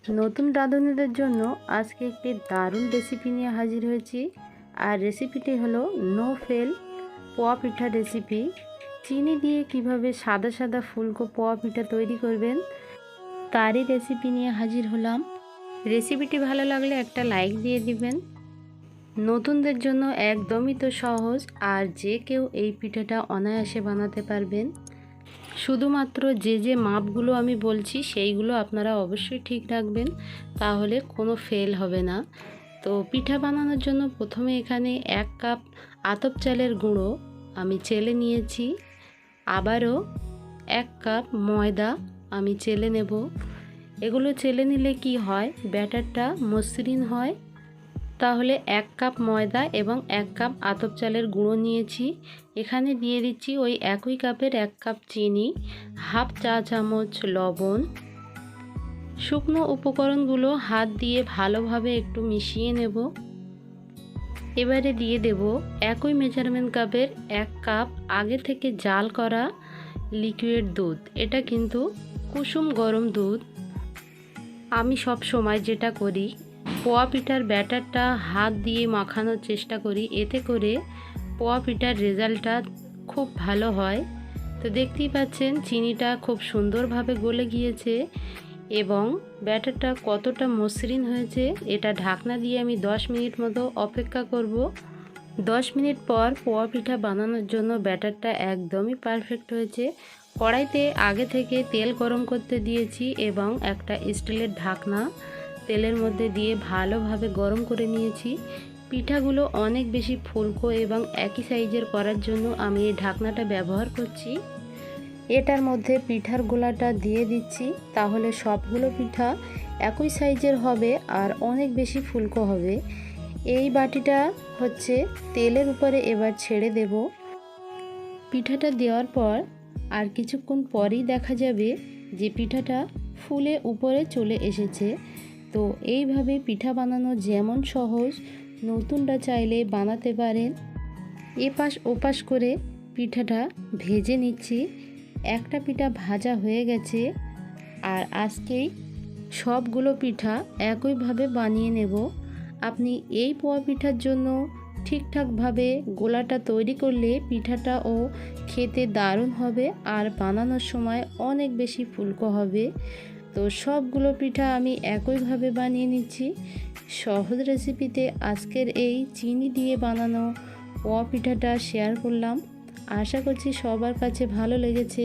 নতুন রাঁধুনিদের জন্য আজকে একটি দারুণ রেসিপি নিয়ে হাজির হয়েছি। আর রেসিপিটি হলো নো ফেল পোয়া পিঠা রেসিপি। চিনি দিয়ে কিভাবে সাদা সাদা ফুলকো পোয়া পিঠা তৈরি করবেন তারই রেসিপি নিয়ে হাজির হলাম। রেসিপিটি ভালো লাগলে একটা লাইক দিয়ে দিবেন। নতুনদের জন্য একদমই তো সহজ, আর যে কেউ এই পিঠাটা অনায়াসে বানাতে পারবেন। শুধুমাত্র যে মাপগুলো আমি বলছি সেইগুলো আপনারা অবশ্যই ঠিক রাখবেন, তাহলে কোনো ফেল হবে না। তো পিঠা বানানোর জন্য প্রথমে এখানে 1 কাপ আতপ চালের গুঁড়ো আমি চেলে নিয়েছি। আবারও 1 কাপ ময়দা আমি চেলে নেব। এগুলো চেলে নিলে কি হয়, ব্যাটারটা মসৃণ হয়। তাহলে 1 কাপ ময়দা এবং 1 কাপ আতপ চালের গুঁড়ো নিয়েছি। এখানে দিয়ে দিচ্ছি ওই একই কাপের 1 কাপ চিনি, হাফ চা চামচ লবণ। শুকনো উপকরণগুলো হাত দিয়ে ভালোভাবে একটু মিশিয়ে নেব। এবারে দিয়ে দেব একই মেজারমেন্ট কাপের 1 কাপ আগে থেকে জাল করা লিকুইড দুধ। এটা কিন্তু কুসুম গরম দুধ। আমি সব সময় যেটা করি, পোয়া পিঠার ব্যাটারটা হাত দিয়ে মাখানোর চেষ্টা করি, এতে করে পোয়া পিঠার রেজাল্টটা খুব ভালো হয়। তো দেখতেই পাচ্ছেন চিনিটা খুব সুন্দরভাবে গলে গিয়েছে এবং ব্যাটারটা কতটা মসৃণ হয়েছে। এটা ঢাকনা দিয়ে আমি 10 মিনিট মতো অপেক্ষা করব। 10 মিনিট পর পোয়া পিঠা বানানোর জন্য ব্যাটারটা একদমই পারফেক্ট হয়েছে। কড়াইতে আগে থেকে তেল গরম করতে দিয়েছি এবং একটা স্টিলের ঢাকনা তেলের মধ্যে দিয়ে ভালোভাবে গরম করে নিয়েছি। পিঠাগুলো অনেক বেশি ফুলকো এবং একই সাইজের করার জন্য আমি এই ঢাকনাটা ব্যবহার করছি। এটার মধ্যে পিঠার গোলাটা দিয়ে দিচ্ছি, তাহলে সবগুলো পিঠা একই সাইজের হবে আর অনেক বেশি ফুলকো হবে। এই বাটিটা হচ্ছে তেলের উপরে এবার ছেড়ে দেব। পিঠাটা দেওয়ার পর আর কিছুক্ষণ পরেই দেখা যাবে যে পিঠাটা ফুলে উপরে চলে এসেছে। তো এইভাবে পিঠা বানানো যেমন সহজ, নতুনরা চাইলে বানাতে পারেন। এপাশ ওপাশ করে পিঠাটা ভেজে নিচ্ছি। একটা পিঠা ভাজা হয়ে গেছে, আর আজকেই সবগুলো পিঠা একইভাবে বানিয়ে নেব। আপনি এই পোয়া পিঠার জন্য ঠিকঠাকভাবে গোলাটা তৈরি করলে পিঠাটাও খেতে দারুণ হবে আর বানানোর সময় অনেক বেশি ফুলকো হবে। তো সবগুলো পিঠা আমি একইভাবে বানিয়ে নিচ্ছি। সহজ রেসিপিতে আজকের এই চিনি দিয়ে বানানো পোয়া পিঠাটা শেয়ার করলাম। আশা করছি সবার কাছে ভালো লেগেছে।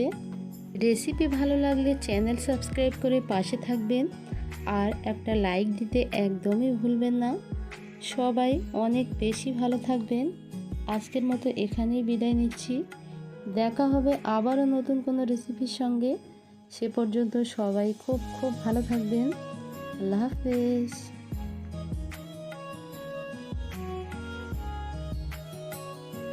রেসিপি ভালো লাগলে চ্যানেল সাবস্ক্রাইব করে পাশে থাকবেন আর একটা লাইক দিতে একদমই ভুলবেন না। সবাই অনেক বেশি ভালো থাকবেন। আজকের মতো এখানেই বিদায় নিচ্ছি। দেখা হবে আবারও নতুন কোনো রেসিপির সঙ্গে। সে পর্যন্ত সবাই খুব ভালো থাকবেন। আল্লাহ হাফেজ।